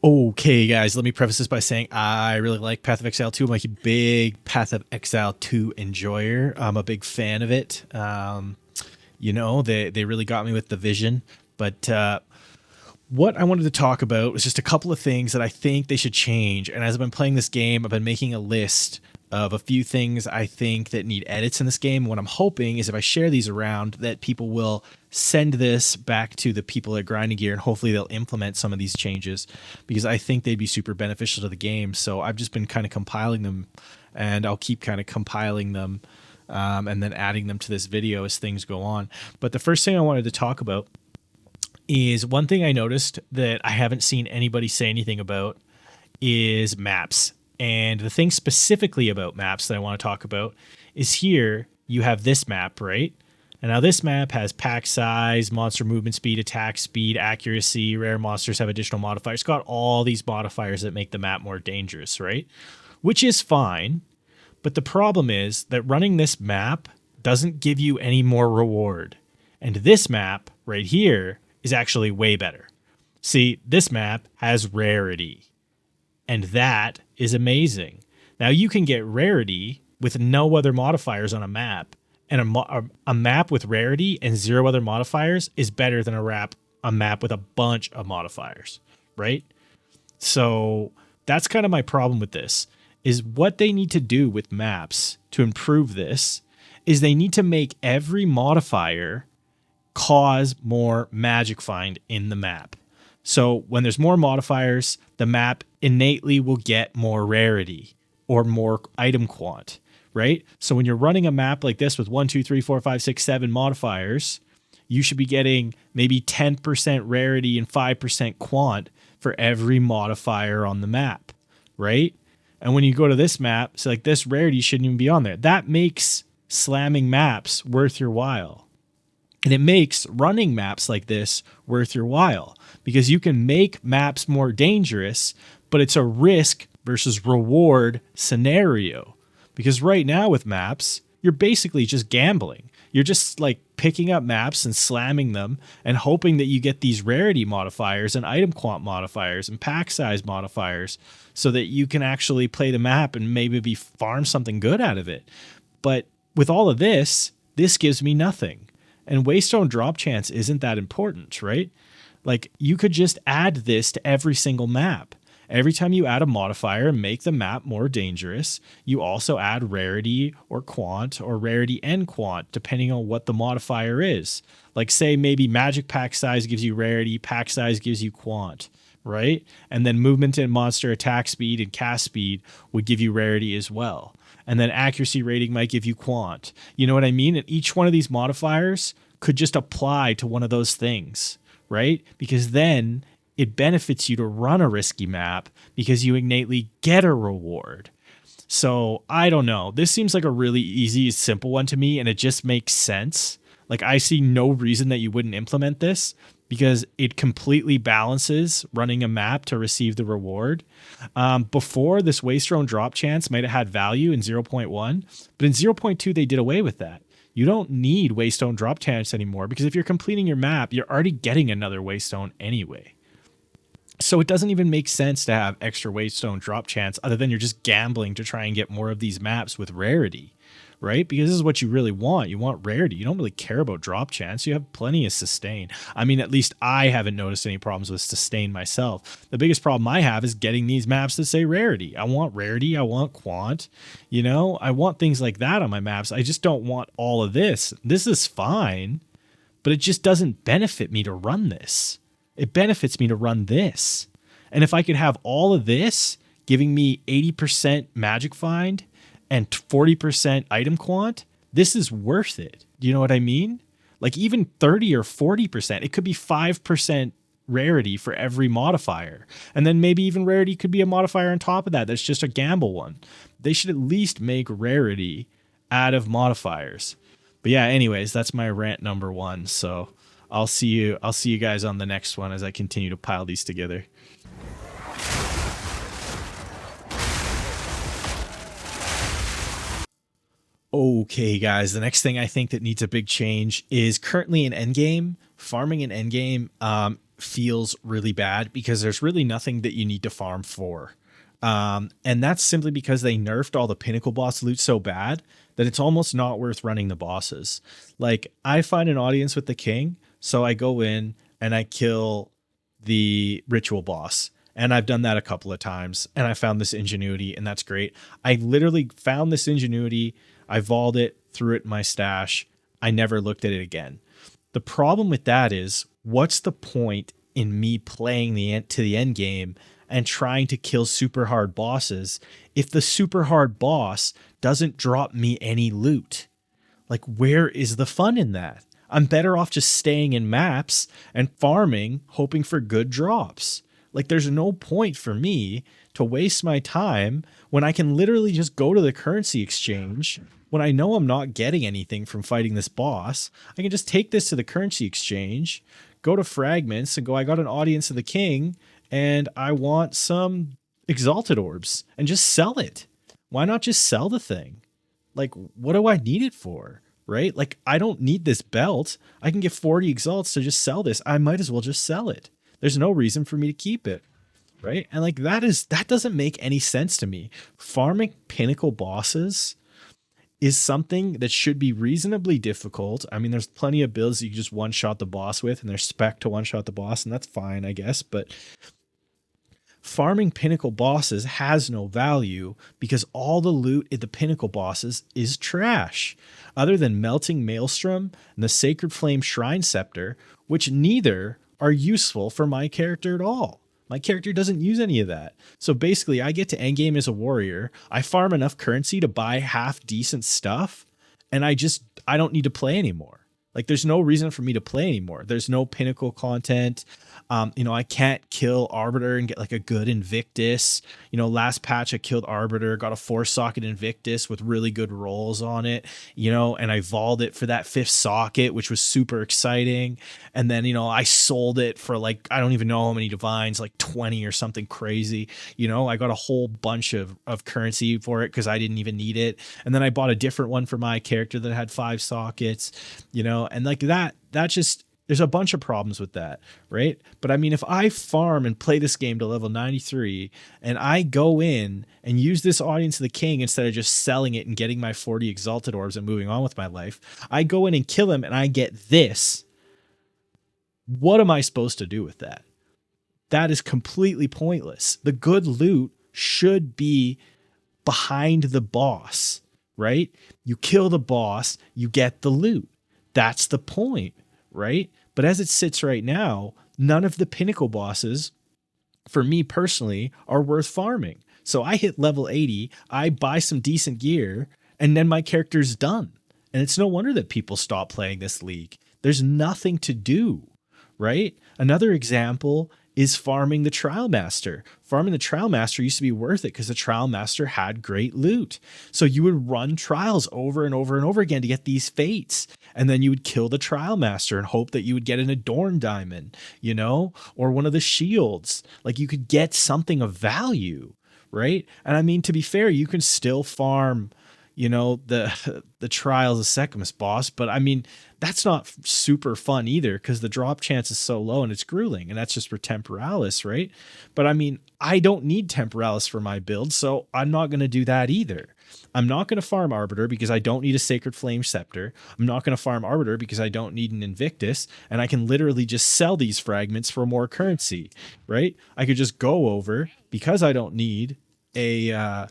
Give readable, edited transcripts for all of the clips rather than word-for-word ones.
Okay, guys, let me preface this by saying I really like Path of Exile 2. I'm like a big Path of Exile 2 enjoyer. I'm a big fan of it. They really got me with the vision. But what I wanted to talk about was just a couple of things that I think they should change. And as I've been playing this game, I've been making a list of a few things I think that need edits in this game. What I'm hoping is if I share these around, that people will send this back to the people at Grinding Gear and hopefully they'll implement some of these changes because I think they'd be super beneficial to the game. So I've just been kind of compiling them, and I'll keep kind of compiling them and then adding them to this video as things go on. But the first thing I wanted to talk about is one thing I noticed that I haven't seen anybody say anything about is maps. And the thing specifically about maps that I want to talk about is here you have this map, right? And now this map has pack size, monster movement speed, attack speed, accuracy, rare monsters have additional modifiers. It's got all these modifiers that make the map more dangerous, right? Which is fine. But the problem is that running this map doesn't give you any more reward. And this map right here is actually way better. See, this map has rarity. And that is amazing. Now you can get rarity with no other modifiers on a map, and a map with rarity and 0 other modifiers is better than a map with a bunch of modifiers, right? So that's kind of my problem with this, is what they need to do with maps to improve this is they need to make every modifier cause more magic find in the map. So when there's more modifiers, the map innately will get more rarity or more item quant, right? So when you're running a map like this with 1, 2, 3, 4, 5, 6, 7 modifiers, you should be getting maybe 10% rarity and 5% quant for every modifier on the map, right? And when you go to this map, so like this rarity shouldn't even be on there. That makes slamming maps worth your while. And it makes running maps like this worth your while because you can make maps more dangerous, but it's a risk versus reward scenario. Because right now with maps, you're basically just gambling. You're just like picking up maps and slamming them and hoping that you get these rarity modifiers and item quant modifiers and pack size modifiers so that you can actually play the map and maybe farm something good out of it. But with all of this gives me nothing. And Waystone drop chance isn't that important, right? Like you could just add this to every single map. Every time you add a modifier and make the map more dangerous, you also add rarity or quant or rarity and quant, depending on what the modifier is. Like say maybe magic pack size gives you rarity, pack size gives you quant, right? And then movement and monster attack speed and cast speed would give you rarity as well. And then accuracy rating might give you quant. You know what I mean? And each one of these modifiers could just apply to one of those things, right? Because then it benefits you to run a risky map because you innately get a reward. So I don't know. This seems like a really easy, simple one to me, and it just makes sense. Like I see no reason that you wouldn't implement this because it completely balances running a map to receive the reward. Before, this Waystone drop chance might have had value in 0.1, but in 0.2, they did away with that. You don't need Waystone drop chance anymore because if you're completing your map, you're already getting another Waystone anyway. So it doesn't even make sense to have extra Waystone drop chance other than you're just gambling to try and get more of these maps with rarity, right? Because this is what you really want. You want rarity. You don't really care about drop chance. You have plenty of sustain. I mean, at least I haven't noticed any problems with sustain myself. The biggest problem I have is getting these maps that say rarity. I want rarity. I want quant. You know, I want things like that on my maps. I just don't want all of this. This is fine, but it just doesn't benefit me to run this. It benefits me to run this. And if I could have all of this giving me 80% magic find and 40% item quant, this is worth it. Do you know what I mean? Like even 30 or 40%, it could be 5% rarity for every modifier. And then maybe even rarity could be a modifier on top of that. That's just a gamble one. They should at least make rarity out of modifiers. But yeah, anyways, that's my rant number 1. So I'll see you guys on the next one as I continue to pile these together. Okay, guys, the next thing I think that needs a big change is currently in Endgame, farming in Endgame feels really bad because there's really nothing that you need to farm for. And that's simply because they nerfed all the pinnacle boss loot so bad that it's almost not worth running the bosses. Like, I find an audience with the king, so I go in and I kill the ritual boss. And I've done that a couple of times, and I found this ingenuity, and that's great. I literally found this ingenuity. I vaulted it, threw it in my stash. I never looked at it again. The problem with that is, what's the point in me playing to the end game and trying to kill super hard bosses if the super hard boss doesn't drop me any loot? Like, where is the fun in that? I'm better off just staying in maps and farming, hoping for good drops. Like, there's no point for me to waste my time when I can literally just go to the currency exchange. When I know I'm not getting anything from fighting this boss, I can just take this to the currency exchange, go to fragments and go, I got an audience of the king and I want some exalted orbs, and just sell it. Why not just sell the thing? Like, what do I need it for? Right? Like, I don't need this belt. I can get 40 exalts to just sell this. I might as well just sell it. There's no reason for me to keep it. Right? And like, that doesn't make any sense to me. Farming pinnacle bosses is something that should be reasonably difficult. I mean, there's plenty of builds you can just one-shot the boss with, and they're spec to one-shot the boss, and that's fine, I guess. But farming pinnacle bosses has no value because all the loot at the pinnacle bosses is trash, other than Melting Maelstrom and the Sacred Flame Shrine Scepter, which neither are useful for my character at all. My character doesn't use any of that. So basically, I get to endgame as a warrior, I farm enough currency to buy half decent stuff, and I don't need to play anymore. Like, there's no reason for me to play anymore. There's no pinnacle content. I can't kill Arbiter and get like a good Invictus. Last patch I killed Arbiter, got a 4-socket Invictus with really good rolls on it, and I vaulted it for that 5th socket, which was super exciting. And then, I sold it for like, I don't even know how many divines, like 20 or something crazy. I got a whole bunch of currency for it because I didn't even need it. And then I bought a different one for my character that had 5 sockets, and like that just, there's a bunch of problems with that, right? But I mean, if I farm and play this game to level 93 and I go in and use this audience of the king instead of just selling it and getting my 40 exalted orbs and moving on with my life, I go in and kill him and I get this. What am I supposed to do with that? That is completely pointless. The good loot should be behind the boss, right? You kill the boss, you get the loot. That's the point, right? But as it sits right now, none of the pinnacle bosses, for me personally, are worth farming. So I hit level 80, I buy some decent gear, and then my character's done. And it's no wonder that people stop playing this league. There's nothing to do, right? Another example is farming the Trial Master. Farming the Trial Master used to be worth it because the Trial Master had great loot. So you would run trials over and over and over again to get these fates. And then you would kill the Trial Master and hope that you would get an Adorn Diamond, or one of the shields. Like, you could get something of value, right? And I mean, to be fair, you can still farm, the Trials of Sekhmet boss, but I mean, that's not super fun either because the drop chance is so low and it's grueling, and that's just for Temporalis, right? But I mean, I don't need Temporalis for my build, so I'm not going to do that either. I'm not going to farm Arbiter because I don't need a Sacred Flame Scepter. I'm not going to farm Arbiter because I don't need an Invictus, and I can literally just sell these fragments for more currency, right? I could just go over, because I don't need a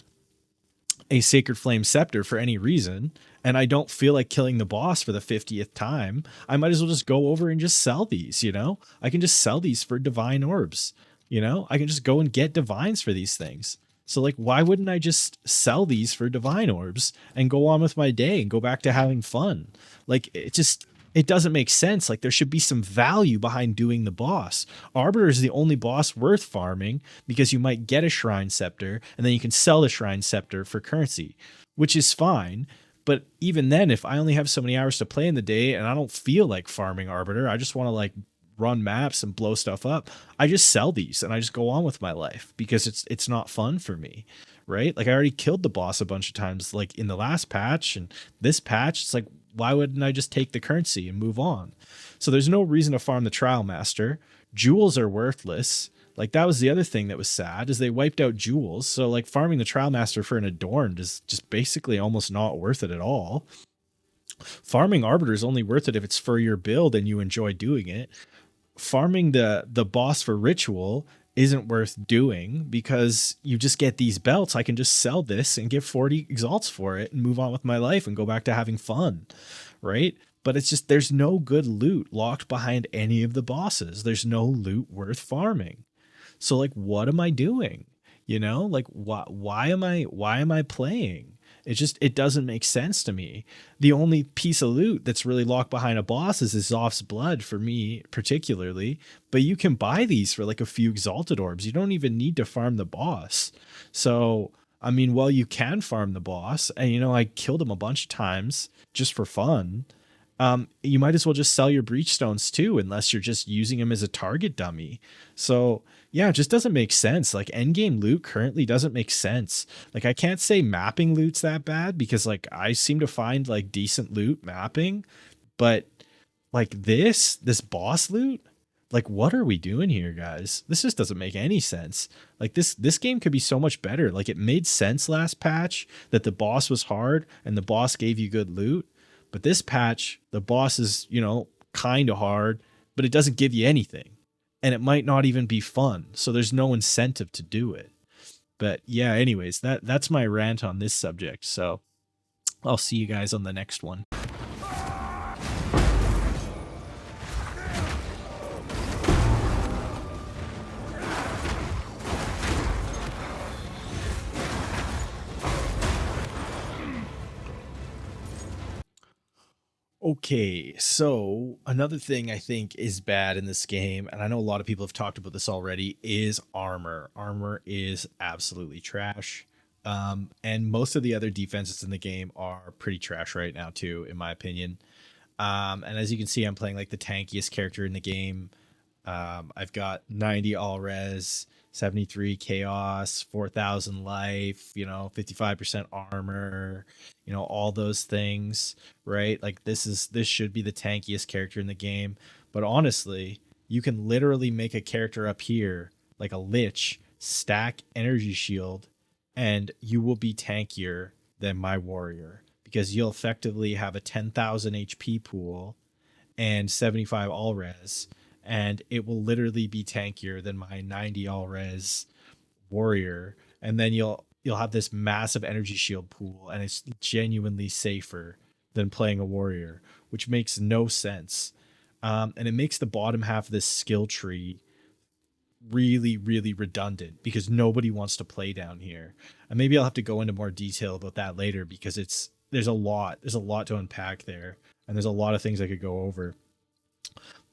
Sacred Flame Scepter for any reason, and I don't feel like killing the boss for the 50th time, I might as well just go over and just sell these, I can just sell these for divine orbs, I can just go and get divines for these things. So like, why wouldn't I just sell these for divine orbs and go on with my day and go back to having fun? Like, it doesn't make sense. Like, there should be some value behind doing the boss. Arbiter is the only boss worth farming because you might get a Shrine Scepter and then you can sell the Shrine Scepter for currency, which is fine. But even then, if I only have so many hours to play in the day and I don't feel like farming Arbiter, I just want to like run maps and blow stuff up, I just sell these and I just go on with my life because it's not fun for me, right? Like, I already killed the boss a bunch of times, like in the last patch and this patch. It's like, why wouldn't I just take the currency and move on? So there's no reason to farm the trial master. Jewels are worthless. Like that was the other thing that was sad is they wiped out jewels. So like farming the trial master for an adorned is just basically almost not worth it at all. Farming arbiter is only worth it if it's for your build and you enjoy doing it. Farming the boss for ritual isn't worth doing because you just get these belts. I can just sell this and get 40 exalts for it and move on with my life and go back to having fun, right? But it's just there's no good loot locked behind any of the bosses. There's no loot worth farming. So like what am I doing? You know, like why am I playing? It doesn't make sense to me. The only piece of loot that's really locked behind a boss is Zoph's blood for me particularly, but you can buy these for like a few exalted orbs. You don't even need to farm the boss. So I mean, well, you can farm the boss, and you know, I killed him a bunch of times just for fun. You might as well just sell your breach stones too, unless you're just using them as a target dummy. So yeah, it just doesn't make sense. Like endgame loot currently doesn't make sense. Like I can't say mapping loot's that bad because like I seem to find like decent loot mapping, but like this boss loot, like what are we doing here, guys? This just doesn't make any sense. Like this game could be so much better. Like it made sense last patch that the boss was hard and the boss gave you good loot. But this patch, the boss is, you know, kind of hard, but it doesn't give you anything. And it might not even be fun. So there's no incentive to do it. But yeah, anyways, that's my rant on this subject. So I'll see you guys on the next one. Okay, so another thing I think is bad in this game, and I know a lot of people have talked about this already, is armor. Armor is absolutely trash. And most of the other defenses in the game are pretty trash right now too, in my opinion. And as you can see, I'm playing like the tankiest character in the game. I've got 90 all res, 73 chaos, 4,000 life, you know, 55% armor, you know, all those things, right? Like this should be the tankiest character in the game. But honestly, you can literally make a character up here, like a lich, stack energy shield, and you will be tankier than my warrior because you'll effectively have a 10,000 HP pool and 75 all res, and it will literally be tankier than my 90 all res warrior. And then you'll have this massive energy shield pool, and it's genuinely safer than playing a warrior, which makes no sense. And it makes the bottom half of this skill tree really, really redundant because nobody wants to play down here. And maybe I'll have to go into more detail about that later because there's a lot to unpack there, and there's a lot of things I could go over.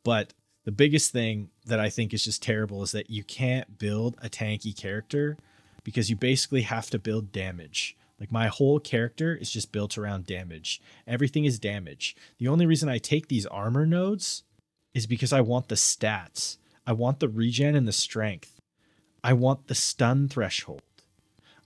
But the biggest thing that I think is just terrible is that you can't build a tanky character because you basically have to build damage. Like my whole character is just built around damage. Everything is damage. The only reason I take these armor nodes is because I want the stats. I want the regen and the strength. I want the stun threshold.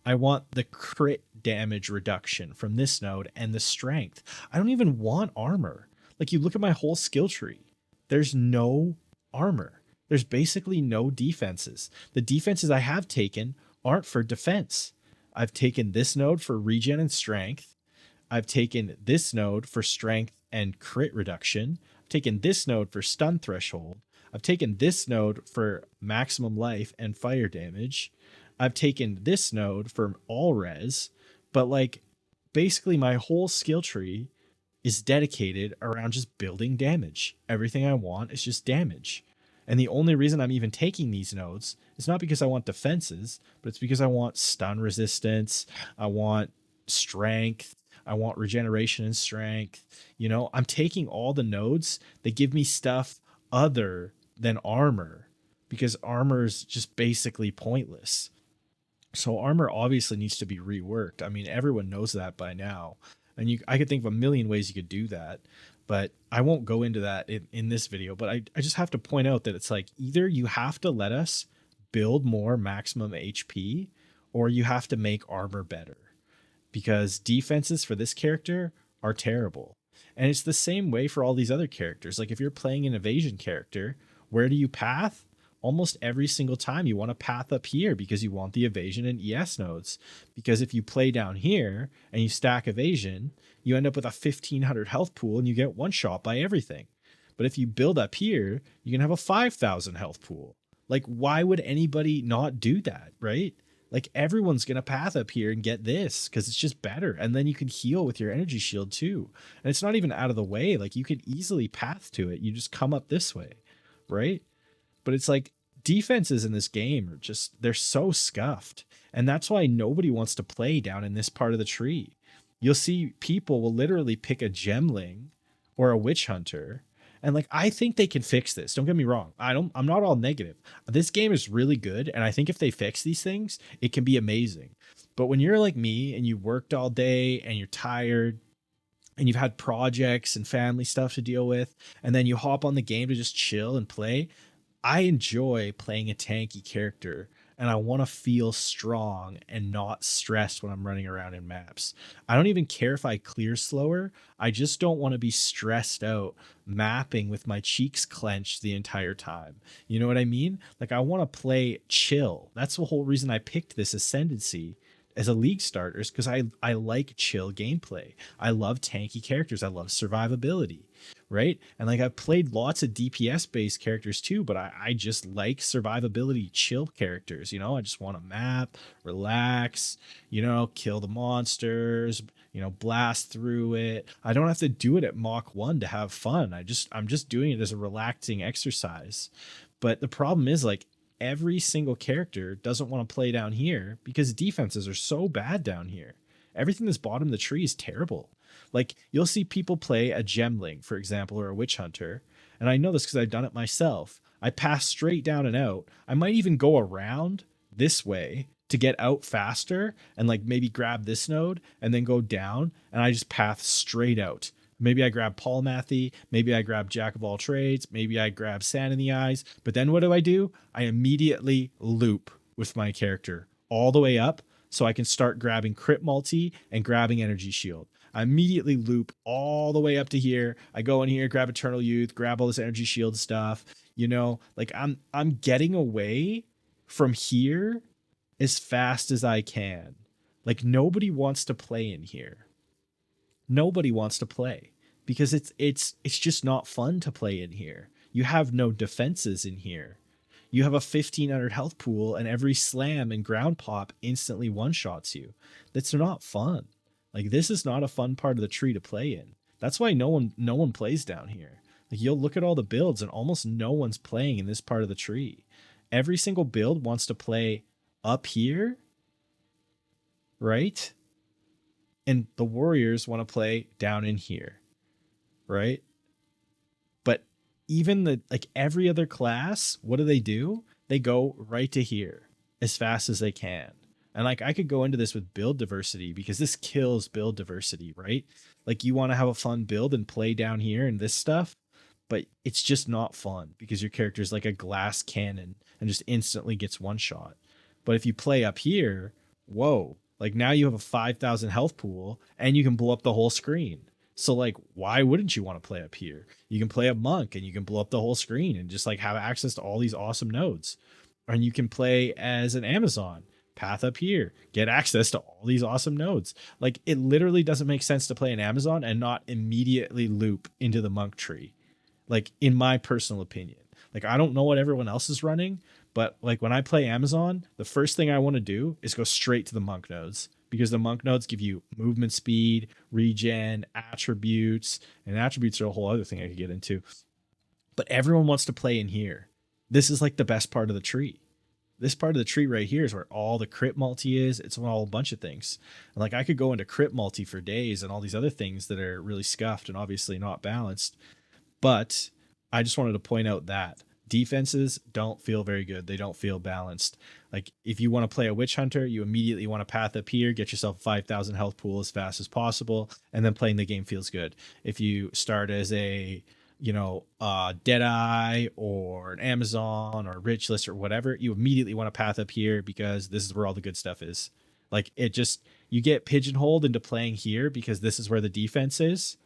I want the crit damage reduction from this node and the strength. I don't even want armor. Like you look at my whole skill tree. There's no armor. There's basically no defenses. The defenses I have taken aren't for defense. I've taken this node for regen and strength. I've taken this node for strength and crit reduction. I've taken this node for stun threshold. I've taken this node for maximum life and fire damage. I've taken this node for all res. But like basically my whole skill tree is dedicated around just building damage. Everything I want is just damage. And the only reason I'm even taking these nodes is not because I want defenses, but it's because I want stun resistance, I want strength, I want regeneration and strength. You know, I'm taking all the nodes that give me stuff other than armor because armor is just basically pointless. So armor obviously needs to be reworked. I mean, everyone knows that by now. And I could think of a million ways you could do that, but I won't go into that in this video. But I just have to point out that it's like either you have to let us build more maximum HP or you have to make armor better because defenses for this character are terrible. And it's the same way for all these other characters. Like if you're playing an evasion character, where do you path? Almost every single time you want to path up here because you want the evasion and ES nodes. Because if you play down here and you stack evasion, you end up with a 1500 health pool and you get one shot by everything. But if you build up here, you can have a 5000 health pool. Like, why would anybody not do that, right? Like, everyone's going to path up here and get this because it's just better. And then you can heal with your energy shield too. And it's not even out of the way. Like, you could easily path to it. You just come up this way, right? But it's like defenses in this game are just, they're so scuffed. And that's why nobody wants to play down in this part of the tree. You'll see people will literally pick a gemling or a witch hunter. And like, I think they can fix this. Don't get me wrong. I'm not all negative. This game is really good. And I think if they fix these things, it can be amazing. But when you're like me and you worked all day and you're tired and you've had projects and family stuff to deal with, and then you hop on the game to just chill and play, I enjoy playing a tanky character and I want to feel strong and not stressed when I'm running around in maps. I don't even care if I clear slower. I just don't want to be stressed out mapping with my cheeks clenched the entire time. You know what I mean? Like, I want to play chill. That's the whole reason I picked this Ascendancy as a league starters, because I like chill gameplay. I love tanky characters. I love survivability, right? And like, I've played lots of DPS based characters too, but I just like survivability chill characters. You know, I just want to map, relax, you know, kill the monsters, you know, blast through it. I don't have to do it at Mach 1 to have fun. I'm just doing it as a relaxing exercise. But the problem is, like, every single character doesn't want to play down here because defenses are so bad down here. Everything that's bottom of the tree is terrible. Like, you'll see people play a gemling, for example, or a witch hunter. And I know this because I've done it myself. I pass straight down and out. I might even go around this way to get out faster and like maybe grab this node and then go down, and I just path straight out. Maybe I grab Polymathy, maybe I grab Jack of all trades, maybe I grab Sand in the Eyes. But then what do? I immediately loop with my character all the way up so I can start grabbing Crit Multi and grabbing Energy Shield. I immediately loop all the way up to here. I go in here, grab Eternal Youth, grab all this Energy Shield stuff. You know, like, I'm getting away from here as fast as I can. Like, nobody wants to play in here. Nobody wants to play because it's just not fun to play in here. You have no defenses in here. You have a 1500 health pool and every slam and ground pop instantly one shots you. That's not fun. Like, this is not a fun part of the tree to play in. That's why no one plays down here. Like, you'll look at all the builds and almost no one's playing in this part of the tree. Every single build wants to play up here, right? And the Warriors want to play down in here, right? But even like every other class, what do? They go right to here as fast as they can. And like, I could go into this with build diversity because this kills build diversity, right? Like, you want to have a fun build and play down here and this stuff, but it's just not fun because your character is like a glass cannon and just instantly gets one shot. But if you play up here, whoa, like, now you have a 5000 health pool and you can blow up the whole screen. So like, why wouldn't you want to play up here? You can play a monk and you can blow up the whole screen and just like have access to all these awesome nodes. And you can play as an Amazon, path up here, get access to all these awesome nodes. Like, it literally doesn't make sense to play an Amazon and not immediately loop into the monk tree. Like, in my personal opinion, like, I don't know what everyone else is running, but like, when I play Amazon, the first thing I want to do is go straight to the monk nodes, because the monk nodes give you movement speed, regen, attributes, and attributes are a whole other thing I could get into. But everyone wants to play in here. This is like the best part of the tree. This part of the tree right here is where all the crit multi is. It's all a bunch of things. And like, I could go into crit multi for days and all these other things that are really scuffed and obviously not balanced. But I just wanted to point out that defenses don't feel very good. They don't feel balanced. Like, if you want to play a witch hunter, you immediately want to path up here, get yourself a 5000 health pool as fast as possible, and then playing the game feels good. If you start as a, you know, Deadeye or an Amazon or Rich List or whatever, you immediately want to path up here because this is where all the good stuff is. Like, it just, you get pigeonholed into playing here because this is where the defense is.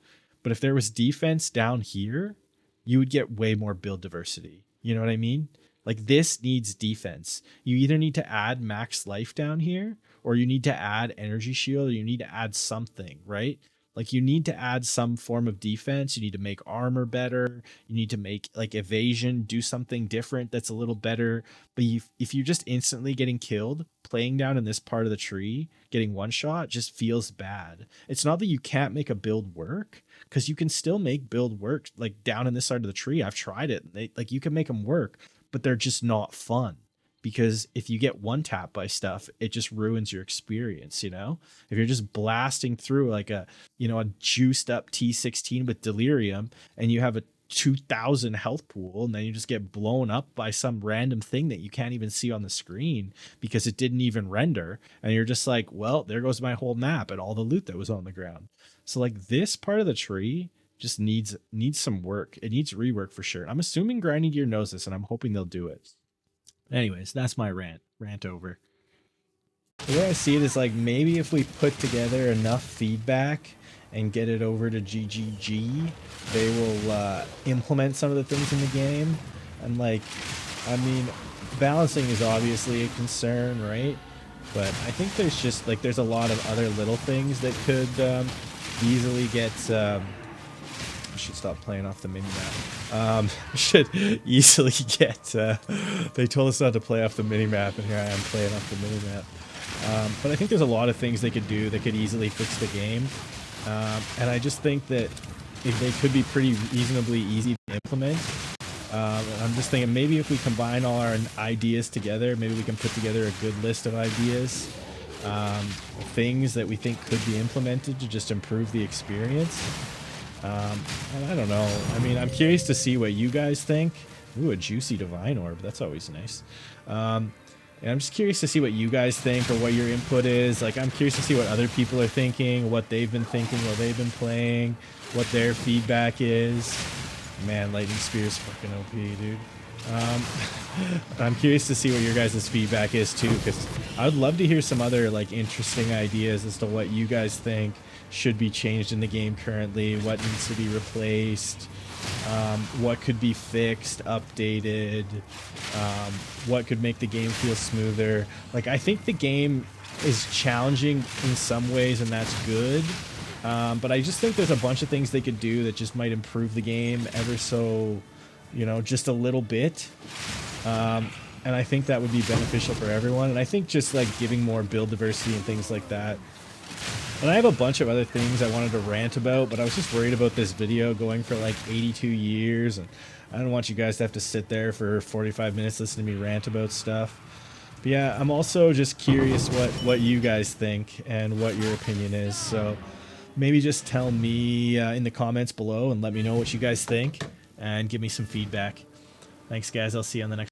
But if there was defense down here, you would get way more build diversity. You know what I mean? Like this needs defense. You either need to add max life down here, or you need to add energy shield, or you need to add something, right? Like you need to add some form of defense. You need to make armor better. You need to make like evasion, do something different that's a little better. But if you're just instantly getting killed, playing down in this part of the tree, getting one shot just feels bad. It's not that you can't make a build work, because you can still make build work like down in this side of the tree. I've tried it. Like you can make them work, but they're just not fun, because if you get one tap by stuff, it just ruins your experience. If you're just blasting through like a juiced up T16 with delirium, and you have a 2000 health pool, and then you just get blown up by some random thing that you can't even see on the screen because it didn't even render, and you're just like, well, there goes my whole map and all the loot that was on the ground. So like this part of the tree just needs some work. It needs rework for sure. I'm assuming Grinding Gear knows this, and I'm hoping they'll do it. Anyways, that's my rant over. The way I see it is like, maybe if we put together enough feedback and get it over to GGG, they will implement some of the things in the game. And like, I mean, balancing is obviously a concern, right? But I think there's a lot of other little things that could easily get I should stop playing off the mini-map. Should easily get they told us not to play off the mini-map, and here I am playing off the mini-map. But I think there's a lot of things they could do that could easily fix the game, and I just think that they could be pretty reasonably easy to implement. I'm just thinking, maybe if we combine all our ideas together, maybe we can put together a good list of ideas, things that we think could be implemented to just improve the experience. And I don't know. I mean, I'm curious to see what you guys think. Ooh, a juicy divine orb. That's always nice. And I'm just curious to see what you guys think, or what your input is. Like, I'm curious to see what other people are thinking, what they've been thinking while they've been playing, what their feedback is. Man, Lightning Spear is fucking OP, dude. I'm curious to see what your guys' feedback is too, because I would love to hear some other like interesting ideas as to what you guys think should be changed in the game currently, what needs to be replaced, what could be fixed, updated, what could make the game feel smoother. Like, I think the game is challenging in some ways, and that's good. But I just think there's a bunch of things they could do that just might improve the game ever so, just a little bit. And I think that would be beneficial for everyone. And I think just like giving more build diversity and things like that. And I have a bunch of other things I wanted to rant about, but I was just worried about this video going for like 82 years. And I don't want you guys to have to sit there for 45 minutes listening to me rant about stuff. But yeah, I'm also just curious what you guys think and what your opinion is. So maybe just tell me in the comments below and let me know what you guys think and give me some feedback. Thanks, guys. I'll see you on the next